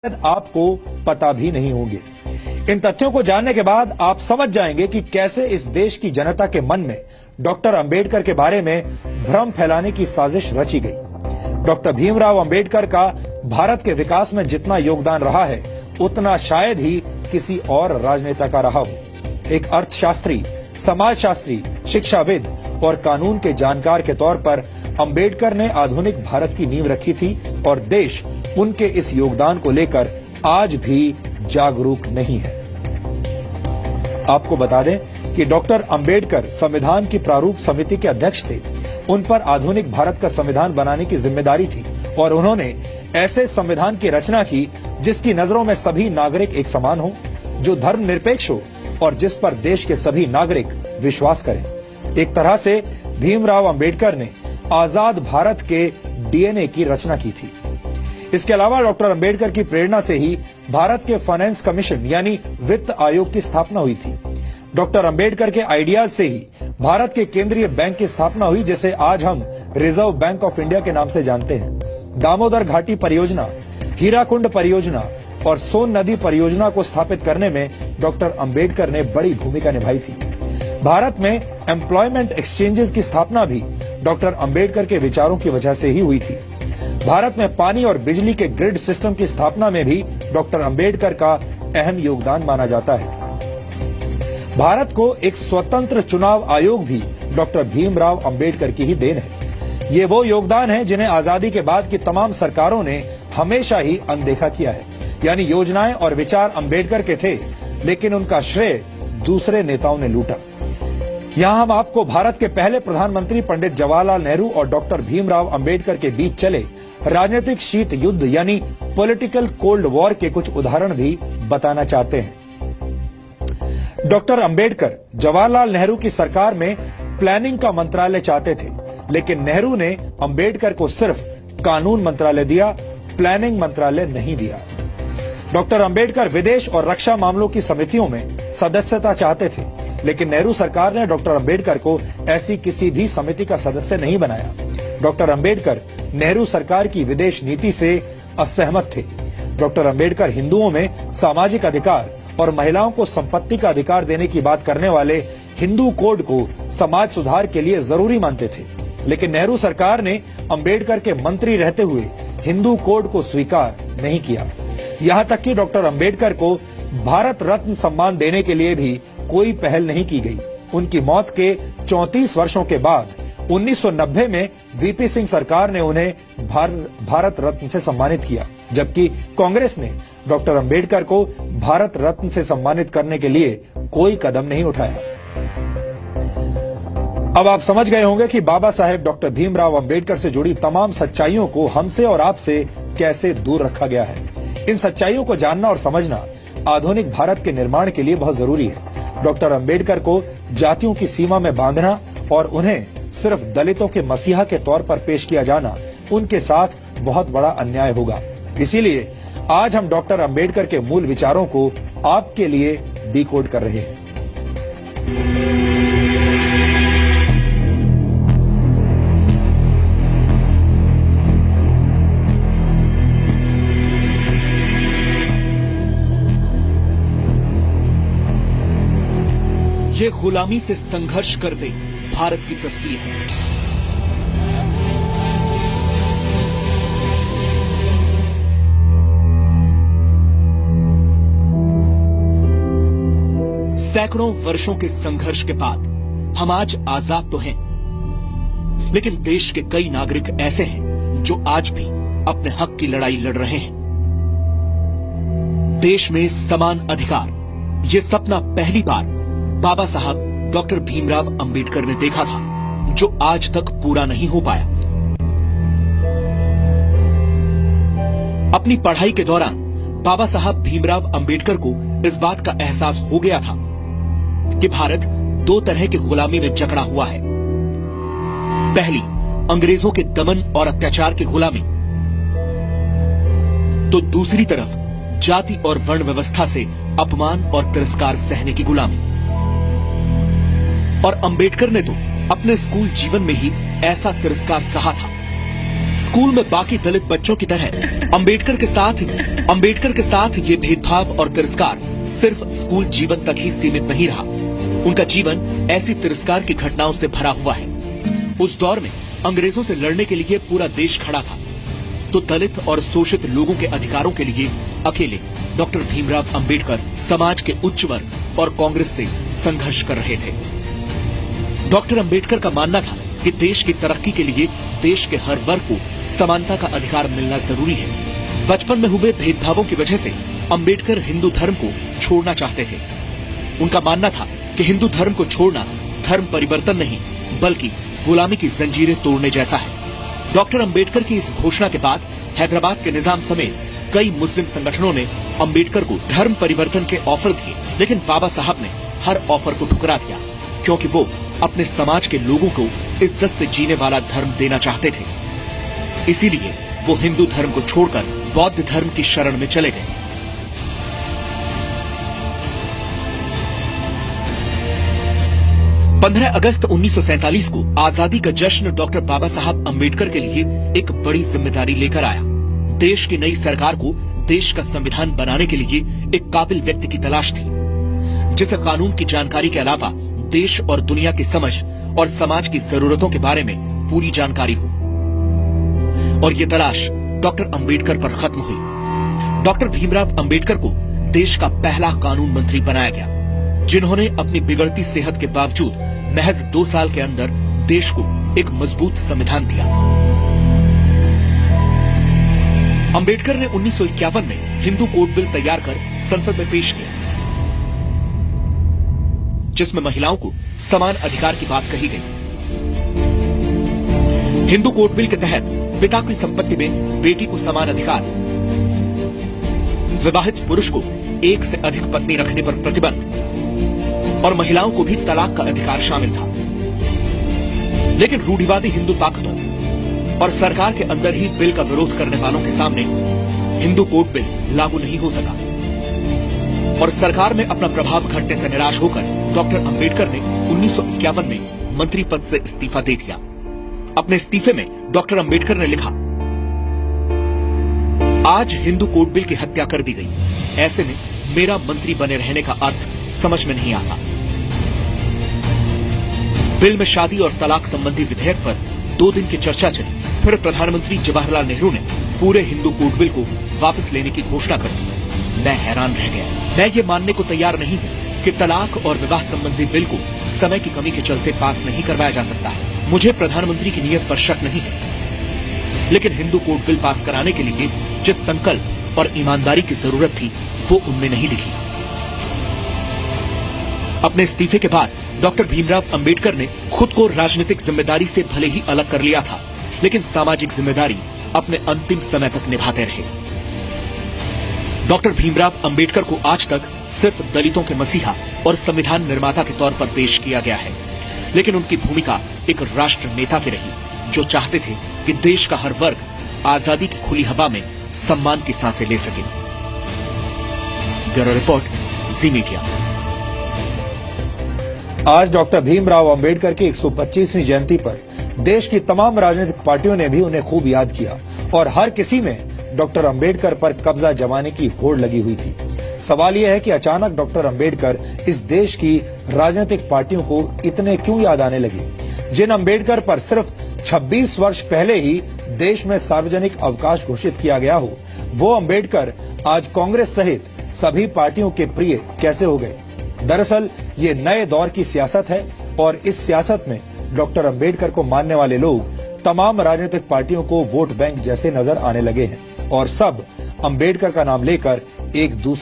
आपको पता भी नहीं होंगे। इन तथ्यों को जानने के बाद आप समझ जाएंगे कि कैसे इस देश की जनता के मन में डॉक्टर अंबेडकर के बारे में भ्रम फैलाने की साजिश रची गई। डॉक्टर भीमराव अंबेडकर का भारत के विकास में जितना योगदान रहा है उतना शायद ही किसी और राजनेता का रहा हो। एक अर्थशास्त्री, समाजशास्त्री, शिक्षाविद और कानून के जानकार के तौर पर अंबेडकर ने आधुनिक भारत की नींव रखी थी और देश उनके इस योगदान को लेकर आज भी जागरूक नहीं है। आपको बता दें कि डॉक्टर अंबेडकर संविधान की प्रारूप समिति के अध्यक्ष थे। उन पर आधुनिक भारत का संविधान बनाने की जिम्मेदारी थी और उन्होंने ऐसे संविधान की रचना की जिसकी नजरों में सभी नागरिक एक समान हो, जो धर्मनिरपेक्ष हो और जिस पर देश के सभी नागरिक विश्वास करें। एक तरह से भीमराव अंबेडकर ने आजाद भारत के डीएनए की रचना की थी। इसके अलावा डॉक्टर अंबेडकर की प्रेरणा से ही भारत के फाइनेंस कमीशन यानी वित्त आयोग की स्थापना हुई थी। डॉक्टर अंबेडकर के आइडियाज से ही भारत के केंद्रीय बैंक की स्थापना हुई, जिसे आज हम रिजर्व बैंक ऑफ इंडिया के नाम से जानते हैं। दामोदर घाटी परियोजना, हीराकुंड परियोजना और सोन नदी परियोजना को स्थापित करने में डॉक्टर अंबेडकर ने बड़ी भूमिका निभाई थी। भारत में एम्प्लॉयमेंट एक्सचेंजेस की स्थापना भी डॉक्टर अंबेडकर के विचारों की वजह से ही हुई थी। भारत में पानी और बिजली के ग्रिड सिस्टम की स्थापना में भी डॉक्टर अंबेडकर का अहम योगदान माना जाता है। भारत को एक स्वतंत्र चुनाव आयोग भी डॉक्टर भीमराव अंबेडकर की ही देन है। ये वो योगदान है जिन्हें आजादी के बाद की तमाम सरकारों ने हमेशा ही अनदेखा किया है। यानी योजनाएं और विचार अंबेडकर के थे, लेकिन उनका श्रेय दूसरे नेताओं ने लूटा। यहाँ हम आपको भारत के पहले प्रधानमंत्री पंडित जवाहरलाल नेहरू और डॉक्टर भीमराव अंबेडकर के बीच चले राजनीतिक शीत युद्ध यानी पॉलिटिकल कोल्ड वॉर के कुछ उदाहरण भी बताना चाहते हैं। डॉक्टर अंबेडकर जवाहरलाल नेहरू की सरकार में प्लानिंग का मंत्रालय चाहते थे, लेकिन नेहरू ने अंबेडकर को सिर्फ कानून मंत्रालय दिया, प्लानिंग मंत्रालय नहीं दिया। डॉक्टर अंबेडकर विदेश और रक्षा मामलों की समितियों में सदस्यता चाहते थे, लेकिन नेहरू सरकार ने डॉक्टर अंबेडकर को ऐसी किसी भी समिति का सदस्य नहीं बनाया। डॉक्टर अंबेडकर नेहरू सरकार की विदेश नीति से असहमत थे। डॉक्टर अंबेडकर हिंदुओं में सामाजिक अधिकार और महिलाओं को संपत्ति का अधिकार देने की बात करने वाले हिंदू कोड को समाज सुधार के लिए जरूरी मानते थे, लेकिन नेहरू सरकार ने अंबेडकर के मंत्री रहते हुए हिंदू कोड को स्वीकार नहीं किया। यहाँ तक कि डॉक्टर अंबेडकर को भारत रत्न सम्मान देने के लिए भी कोई पहल नहीं की गई। उनकी मौत के 34 वर्षों के बाद 1990 में वीपी सिंह सरकार ने उन्हें भारत रत्न से सम्मानित किया, जबकि कांग्रेस ने डॉक्टर अंबेडकर को भारत रत्न से सम्मानित करने के लिए कोई कदम नहीं उठाया। अब आप समझ गए होंगे कि बाबा साहेब डॉक्टर भीमराव अंबेडकर से जुड़ी तमाम सच्चाइयों को हमसे और आपसे कैसे दूर रखा गया है। इन सच्चाइयों को जानना और समझना आधुनिक भारत के निर्माण के लिए बहुत जरूरी है। डॉक्टर अंबेडकर को जातियों की सीमा में बांधना और उन्हें सिर्फ दलितों के मसीहा के तौर पर पेश किया जाना उनके साथ बहुत बड़ा अन्याय होगा। इसीलिए आज हम डॉक्टर अंबेडकर के मूल विचारों को आपके लिए डिकोड कर रहे हैं। ये गुलामी से संघर्ष करते भारत की तस्वीर है। सैकड़ों वर्षों के संघर्ष के बाद हम आज आजाद तो हैं, लेकिन देश के कई नागरिक ऐसे हैं जो आज भी अपने हक की लड़ाई लड़ रहे हैं। देश में समान अधिकार, ये सपना पहली बार बाबा साहब डॉक्टर भीमराव अंबेडकर ने देखा था, जो आज तक पूरा नहीं हो पाया। अपनी पढ़ाई के दौरान बाबा साहब भीमराव अंबेडकर को इस बात का एहसास हो गया था कि भारत दो तरह की गुलामी में जकड़ा हुआ है। पहली, अंग्रेजों के दमन और अत्याचार की गुलामी, तो दूसरी तरफ जाति और वर्ण व्यवस्था से अपमान और तिरस्कार सहने की गुलामी। और अंबेडकर ने तो अपने स्कूल जीवन में ही ऐसा तिरस्कार सहा था। स्कूल में बाकी दलित बच्चों की तरह अंबेडकर के साथ ये भेदभाव और तिरस्कार सिर्फ स्कूल जीवन तक ही सीमित नहीं रहा। उनका जीवन ऐसी तिरस्कार की घटनाओं से भरा हुआ है। उस दौर में अंग्रेजों से लड़ने के लिए पूरा देश खड़ा था, तो दलित और शोषित लोगों के अधिकारों के लिए अकेले डॉक्टर भीमराव अंबेडकर समाज के उच्च वर्ग और कांग्रेस से संघर्ष कर रहे थे। डॉक्टर अंबेडकर का मानना था कि देश की तरक्की के लिए देश के हर वर्ग को समानता का अधिकार मिलना जरूरी है। बचपन में हुए भेदभावों की वजह से अंबेडकर हिंदू धर्म को छोड़ना चाहते थे। उनका मानना था कि हिंदू धर्म को छोड़ना धर्म परिवर्तन नहीं बल्कि गुलामी की जंजीरें तोड़ने जैसा है। डॉक्टर अंबेडकर की इस घोषणा के बाद हैदराबाद के निजाम समेत कई मुस्लिम संगठनों ने अंबेडकर को धर्म परिवर्तन के ऑफर दिए, लेकिन बाबा साहब ने हर ऑफर को ठुकरा दिया, क्योंकि वो अपने समाज के लोगों को इज्जत से जीने वाला धर्म देना चाहते थे। इसीलिए वो हिंदू धर्म को छोड़कर बौद्ध धर्म की शरण में चले गए। पंद्रह अगस्त 1947 को आजादी का जश्न डॉक्टर बाबा साहब अंबेडकर के लिए एक बड़ी जिम्मेदारी लेकर आया। देश की नई सरकार को देश का संविधान बनाने के लिए एक काबिल व्यक्ति की तलाश थी, जिसे कानून की जानकारी के अलावा देश और दुनिया की समझ और समाज की जरूरतों के बारे में पूरी जानकारी हो। और ये तलाश डॉक्टर अंबेडकर पर खत्म हुई। डॉक्टर भीमराव अंबेडकर को देश का पहला कानून मंत्री बनाया गया, जिन्होंने अपनी बिगड़ती सेहत के बावजूद महज 2 साल के अंदर देश को एक मजबूत संविधान दिया। अंबेडकर ने 1951 में हिंदू कोड बिल तैयार कर संसद में पेश किया, जिसमें महिलाओं को समान अधिकार की बात कही गई। हिंदू कोड बिल के तहत पिता की संपत्ति में बेटी को समान अधिकार, विवाहित पुरुष को एक से अधिक पत्नी रखने पर प्रतिबंध और महिलाओं को भी तलाक का अधिकार शामिल था। लेकिन रूढ़िवादी हिंदू ताकतों और सरकार के अंदर ही बिल का विरोध करने वालों के सामने हिंदू कोड बिल लागू नहीं हो सका और सरकार में अपना प्रभाव घटने से निराश होकर डॉक्टर अंबेडकर ने 1951 में मंत्री पद से इस्तीफा दे दिया। अपने इस्तीफे में डॉक्टर अंबेडकर ने लिखा, आज हिंदू कोड बिल की हत्या कर दी गई, ऐसे में मेरा मंत्री बने रहने का अर्थ समझ में नहीं आता। बिल में शादी और तलाक संबंधी विधेयक पर 2 दिन की चर्चा चली, फिर प्रधानमंत्री जवाहरलाल नेहरू ने पूरे हिंदू कोड बिल को वापस लेने की घोषणा कर दी। मैं हैरान रह गया। मैं ये मानने को तैयार नहीं हूँ कि तलाक और विवाह संबंधी बिल को समय की कमी के चलते पास नहीं करवाया जा सकता है। मुझे प्रधानमंत्री की नीयत पर शक नहीं है, लेकिन हिंदू कोड बिल पास कराने के लिए जिस संकल्प और ईमानदारी की जरूरत थी वो उनमें नहीं दिखी। अपने इस्तीफे के बाद डॉक्टर भीमराव अंबेडकर ने खुद को राजनीतिक जिम्मेदारी से भले ही अलग कर लिया था, लेकिन सामाजिक जिम्मेदारी अपने अंतिम समय तक निभाते रहे। डॉक्टर भीमराव अंबेडकर को आज तक सिर्फ दलितों के मसीहा और संविधान निर्माता के तौर पर पेश किया गया है, लेकिन उनकी भूमिका एक राष्ट्र नेता की रही, जो चाहते थे कि देश का हर वर्ग आजादी की खुली हवा में सम्मान की सांसें ले सके। ब्यूरो रिपोर्ट, जी मीडिया। आज डॉक्टर भीमराव अंबेडकर की 125वीं जयंती पर देश की तमाम राजनीतिक पार्टियों ने भी उन्हें खूब याद किया और हर किसी में डॉक्टर अंबेडकर पर कब्जा जमाने की होड़ लगी हुई थी। सवाल यह है कि अचानक डॉक्टर अंबेडकर इस देश की राजनीतिक पार्टियों को इतने क्यों याद आने लगे, जिन अंबेडकर पर सिर्फ 26 वर्ष पहले ही देश में सार्वजनिक अवकाश घोषित किया गया हो, वो अंबेडकर आज कांग्रेस सहित सभी पार्टियों के प्रिय कैसे हो गए। दरअसल ये नए दौर की सियासत है और इस सियासत में डॉक्टर अंबेडकर को मानने वाले लोग तमाम राजनीतिक पार्टियों को वोट बैंक जैसे नजर आने लगे हैं और सब अंबेडकर का नाम लेकर एक दूसरे